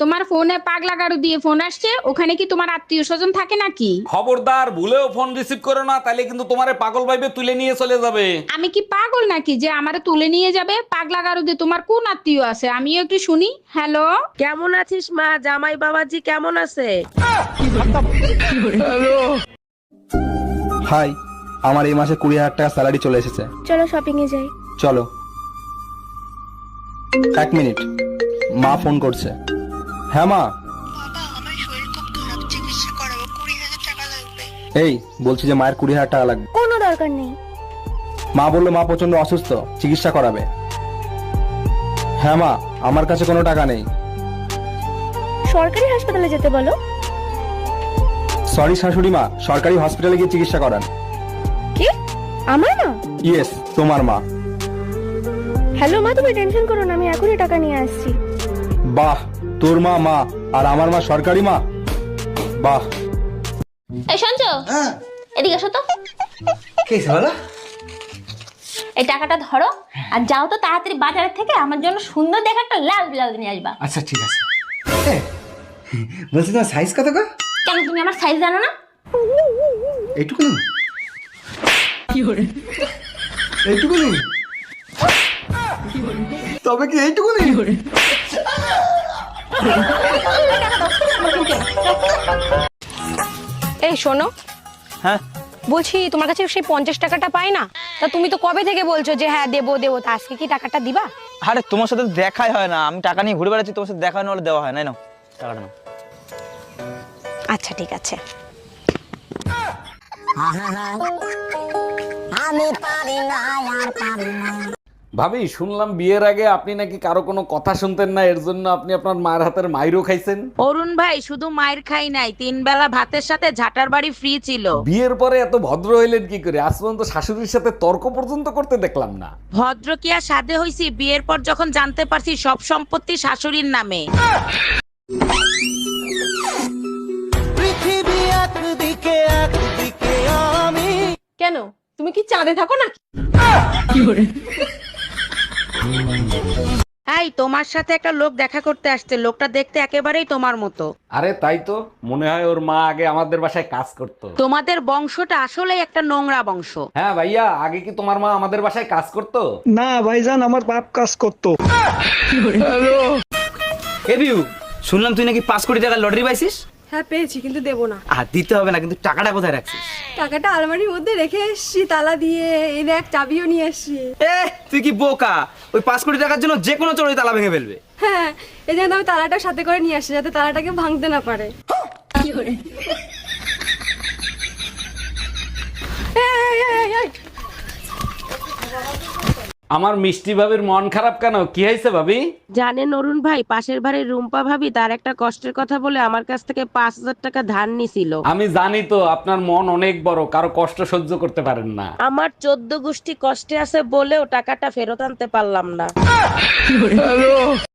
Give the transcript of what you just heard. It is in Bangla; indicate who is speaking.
Speaker 1: তোমার ফোনে পাগলা গাড়ু দিয়ে ফোন আসছে, ওখানে কি তোমার আত্মীয় স্বজন থাকে নাকি?
Speaker 2: খবরদার, ভুলেও ফোন রিসিভ করো না, তাইলে কিন্তু তোমারে পাগল ভাইবে তুলে নিয়ে চলে যাবে।
Speaker 1: আমি কি পাগল নাকি যে আমারে তুলে নিয়ে যাবে? পাগলা গাড়ু দিয়ে তোমার কোন আত্মীয় আছে আমিও একটু শুনি। হ্যালো,
Speaker 3: কেমন আছিস মা? জামাই বাবাজি কেমন আছে?
Speaker 4: হাই, আমার এই মাসে 20,000 টাকা স্যালারি চলে এসেছে।
Speaker 5: চলো শপিং এ যাই।
Speaker 4: চলো। 1 মিনিট, মা ফোন করছে। হ্যাঁ মা।
Speaker 6: বাবা, আমার শরীর খুব খারাপ, চিকিৎসা করাবো, 20,000 টাকা লাগবে।
Speaker 4: এই বলছি যে মায়ের 20,000 টাকা লাগবে।
Speaker 5: কোনো দরকার নেই।
Speaker 4: মা বললো মা প্রচন্ড অসুস্থ, চিকিৎসা করাবে। হ্যাঁ মা, আমার কাছে কোনো টাকা নেই।
Speaker 5: সরকারি হাসপাতালে যেতে বলো।
Speaker 4: সরি শাশুড়ি মা, সরকারি হসপিটালে গিয়ে চিকিৎসা করান।
Speaker 5: কি? আমার মা?
Speaker 4: ইয়েস, তোমার মা।
Speaker 5: হ্যালো মা, তুমি টেনশন করো না, আমি এখনই টাকা নিয়ে আসছি।
Speaker 4: বাহ, তোর মা মা আর আমার মা সরকারি মা। বাহ।
Speaker 7: এই সঞ্জ, এদিকে এসো তো। এই টাকাটা ধরো আর যাও তো তাড়াতাড়ি বাজারের থেকে আমার জন্য সুন্দর দেখে একটা লাল ব্লাউজ নিয়ে আসবা।
Speaker 8: আচ্ছা ঠিক আছে। বলছি তোমার সাইজ কত গো?
Speaker 7: কেন তুমি আমার সাইজ জানো না?
Speaker 8: এইটুকু এইটুকু তবে কি এইটুকু
Speaker 9: এই শোনো,
Speaker 8: হ্যাঁ
Speaker 9: বলছি তোমার কাছে সেই 50 টাকাটা পাই না? তা তুমি তো কবে থেকে বলছো যে হ্যাঁ দেবো দেবো, তা আজকে কি টাকাটা দিবা?
Speaker 10: আরে তোমার সাথে তো দেখাই হয় না, আমি টাকা নিয়ে ঘুরে বেড়াচ্ছি, তোমার সাথে দেখা হয় না বলে দেওয়া হয় না। নাও টাকাটা নাও।
Speaker 9: আচ্ছা ঠিক আছে।
Speaker 2: ভাবি, শুনলাম বিয়ের আগে আপনি নাকি কারো কোনো কথা শুনতেন না, এর জন্য আপনি আপনার মায়ের হাতের মাইরও খাইছেন।
Speaker 3: অরুণ ভাই, শুধু মায়ের খাই নাই, 3 বেলা ভাতের সাথে ঝাটার বাড়ি ফ্রি ছিল।
Speaker 2: বিয়ের পরে এত ভদ্র হইলেন কি করে? আজ পর্যন্ত শাশুড়ির সাথে তর্ক পর্যন্ত করতে দেখলাম না।
Speaker 3: ভদ্র কি আর সাধে হইছি? বিয়ের পর যখন জানতে পারছি সব সম্পত্তি শাশুড়ির নামে।
Speaker 9: কেন, তুমি কি চাঁদে থাকো না?
Speaker 3: এই, তোমার সাথে একটা লোক দেখা করতে আসছে, লোকটা দেখতে একেবারেই তোমার মতো।
Speaker 2: আরে তাই তো, মনে হয় ওর মা আগে আমাদের বাসায় কাজ করতো।
Speaker 3: তোমাদের বংশটা আসলেই একটা নোংরা বংশ।
Speaker 2: হ্যাঁ ভাইয়া, আগে কি তোমার মা আমাদের বাসায় কাজ করতো?
Speaker 4: না ভাইজান, আমার বাপ কাজ করতো।
Speaker 10: এ বিউ, শুনলাম তুই নাকি 5 কোটি টাকার লটারি পাইছিস।
Speaker 9: হ্যাঁ পেয়েছি, কিন্তু দেবো না।
Speaker 10: আর দিতে হবে না, কিন্তু টাকাটা কোথায় রাখছিস?
Speaker 9: টাকাটা আলমারির মধ্যে রেখে এসছি তালা দিয়ে, এই দেখ চাবিও নিয়ে এসছি।
Speaker 10: এ তুই কি বোকা? ওই 5 কোটি টাকার জন্য যে কোনো চোরই তালা ভেঙে ফেলবে।
Speaker 9: হ্যাঁ, এই জন্য আমি তালাটা সাথে করে নিয়ে আসছি যাতে তালাটাকে ভাঙতে না পারে।
Speaker 2: আমার মিষ্টি ভাবির মন খারাপ কেন? কি হয়েছে ভাবি?
Speaker 3: জানেন অরুণ ভাই, পাশের বাড়ির রুম্পা ভাবি তার একটা কষ্টের কথা বলে আমার কাছ থেকে 5,000 টাকা ধার নিছিল।
Speaker 2: আমি জানি তো, আপনার মন অনেক বড়, কারো কষ্ট সহ্য করতে পারেন না।
Speaker 3: আমার 14 গোষ্ঠী কষ্টে আছে বলেও টাকাটা ফেরত আনতে পারলাম না।